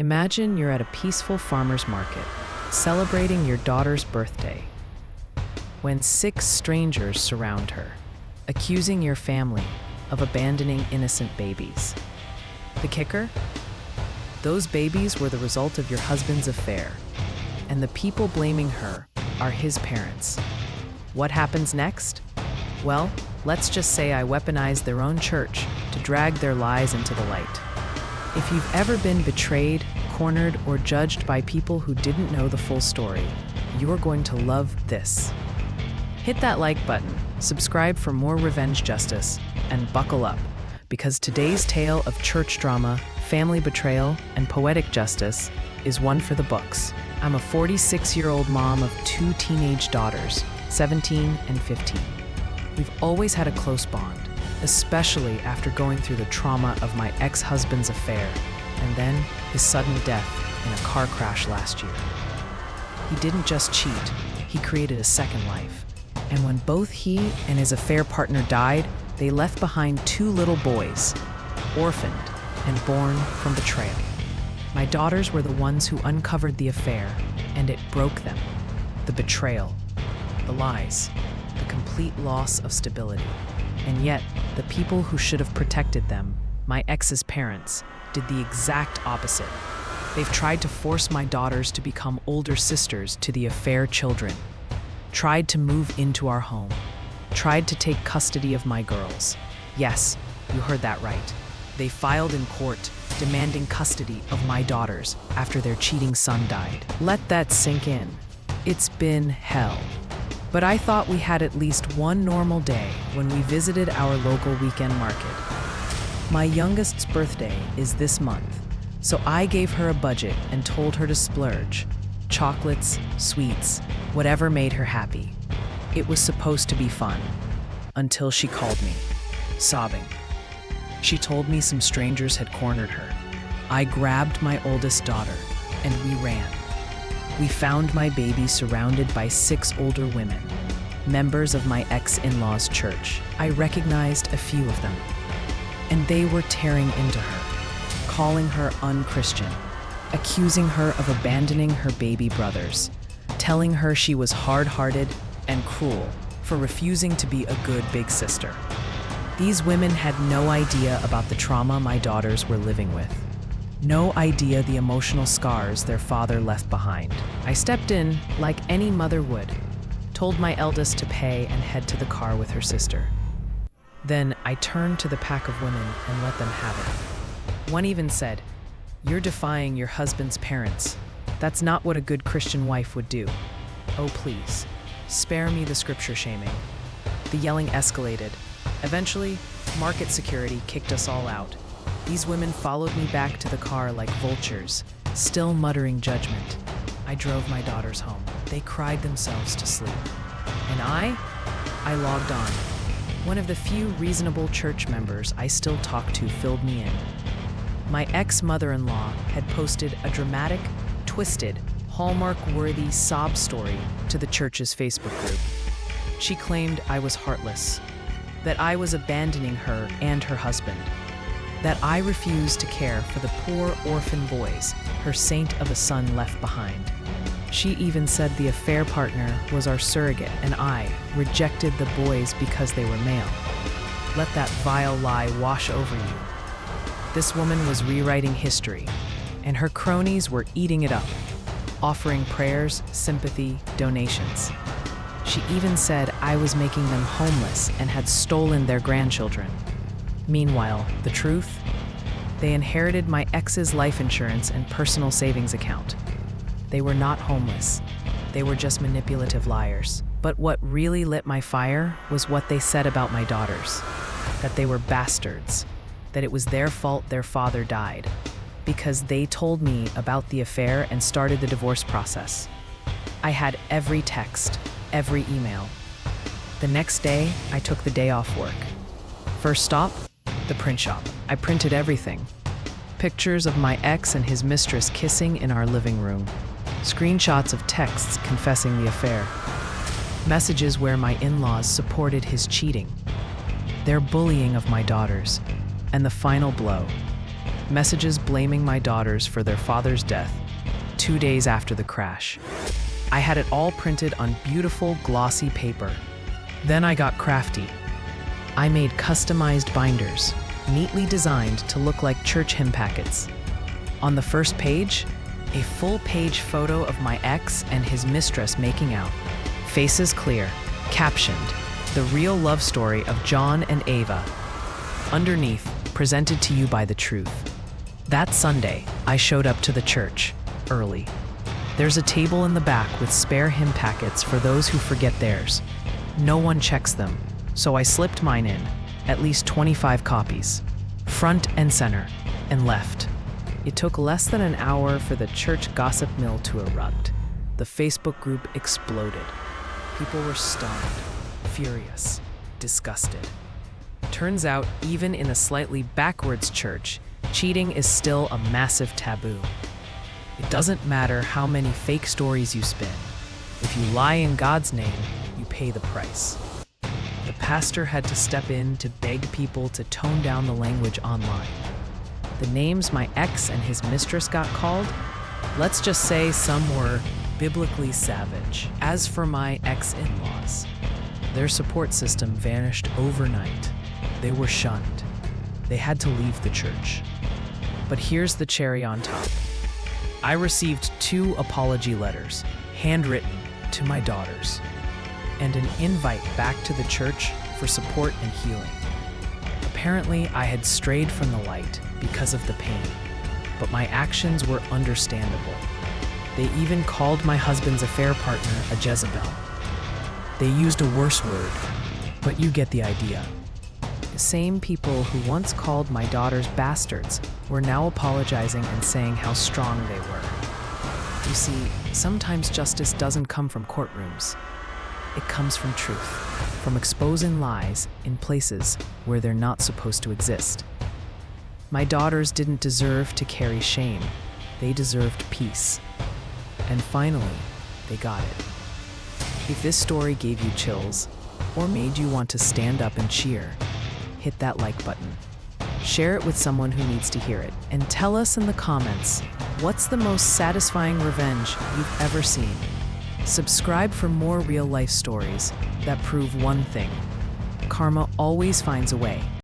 Imagine you're at a peaceful farmer's market, celebrating your daughter's birthday, when 6 strangers surround her, accusing your family of abandoning innocent babies. The kicker? Those babies were the result of your husband's affair, and the people blaming her are his parents. What happens next? Well, let's just say I weaponized their own church to drag their lies into the light. If you've ever been betrayed, cornered, or judged by people who didn't know the full story, you're going to love this. Hit that like button, subscribe for more revenge justice, and buckle up, because today's tale of church drama, family betrayal, and poetic justice is one for the books. I'm a 46-year-old mom of 2 teenage daughters, 17 and 15. We've always had a close bond, especially after going through the trauma of my ex-husband's affair and then his sudden death in a car crash last year. He didn't just cheat, he created a second life. And when both he and his affair partner died, they left behind 2 little boys, orphaned and born from betrayal. My daughters were the ones who uncovered the affair, and it broke them. The betrayal, the lies, the complete loss of stability. And yet, the people who should have protected them, my ex's parents, did the exact opposite. They've tried to force my daughters to become older sisters to the affair children, tried to move into our home, tried to take custody of my girls. Yes, you heard that right. They filed in court demanding custody of my daughters after their cheating son died. Let that sink in. It's been hell. But I thought we had at least one normal day when we visited our local weekend market. My youngest's birthday is this month, so I gave her a budget and told her to splurge. Chocolates, sweets, whatever made her happy. It was supposed to be fun, until she called me, sobbing. She told me some strangers had cornered her. I grabbed my oldest daughter, and we ran. We found my baby surrounded by 6 older women, members of my ex-in-law's church. I recognized a few of them, and they were tearing into her, calling her unchristian, accusing her of abandoning her baby brothers, telling her she was hard-hearted and cruel for refusing to be a good big sister. These women had no idea about the trauma my daughters were living with. No idea the emotional scars their father left behind. I stepped in like any mother would, told my eldest to pay and head to the car with her sister. Then I turned to the pack of women and let them have it. One even said, "You're defying your husband's parents. That's not what a good Christian wife would do." Oh, please, spare me the scripture shaming. The yelling escalated. Eventually, market security kicked us all out. These women followed me back to the car like vultures, still muttering judgment. I drove my daughters home. They cried themselves to sleep. And I logged on. One of the few reasonable church members I still talk to filled me in. My ex-mother-in-law had posted a dramatic, twisted, Hallmark-worthy sob story to the church's Facebook group. She claimed I was heartless, that I was abandoning her and her husband, that I refused to care for the poor orphan boys her saint of a son left behind. She even said the affair partner was our surrogate and I rejected the boys because they were male. Let that vile lie wash over you. This woman was rewriting history, and her cronies were eating it up, offering prayers, sympathy, donations. She even said I was making them homeless and had stolen their grandchildren. Meanwhile, the truth? They inherited my ex's life insurance and personal savings account. They were not homeless. They were just manipulative liars. But what really lit my fire was what they said about my daughters. That they were bastards. That it was their fault their father died. Because they told me about the affair and started the divorce process. I had every text, every email. The next day, I took the day off work. First stop, the print shop. I printed everything. Pictures of my ex and his mistress kissing in our living room. Screenshots of texts confessing the affair. Messages where my in-laws supported his cheating. Their bullying of my daughters. And the final blow. messages blaming my daughters for their father's death 2 days after the crash. I had it all printed on beautiful, glossy paper. Then I got crafty. I made customized binders, neatly designed to look like church hymn packets. On the first page, a full-page photo of my ex and his mistress making out. Faces clear, captioned, "The real love story of John and Ava." Underneath, presented to you by the truth. That Sunday, I showed up to the church, early. There's a table in the back with spare hymn packets for those who forget theirs. No one checks them, so I slipped mine in, at least 25 copies, front and center, and left. It took less than an hour for the church gossip mill to erupt. The Facebook group exploded. People were stunned, furious, disgusted. Turns out, even in a slightly backwards church, cheating is still a massive taboo. It doesn't matter how many fake stories you spin. If you lie in God's name, you pay the price. The pastor had to step in to beg people to tone down the language online. The names my ex and his mistress got called, let's just say some were biblically savage. As for my ex-in-laws, their support system vanished overnight. They were shunned. They had to leave the church. But here's the cherry on top. I received 2 apology letters, handwritten, to my daughters, and an invite back to the church for support and healing. Apparently, I had strayed from the light because of the pain, but my actions were understandable. They even called my husband's affair partner a Jezebel. They used a worse word, but you get the idea. The same people who once called my daughters bastards were now apologizing and saying how strong they were. You see, sometimes justice doesn't come from courtrooms. It comes from truth, from exposing lies in places where they're not supposed to exist. My daughters didn't deserve to carry shame. They deserved peace. And finally, they got it. If this story gave you chills or made you want to stand up and cheer, hit that like button. Share it with someone who needs to hear it, and tell us in the comments, what's the most satisfying revenge you've ever seen? Subscribe for more real-life stories that prove one thing: karma always finds a way.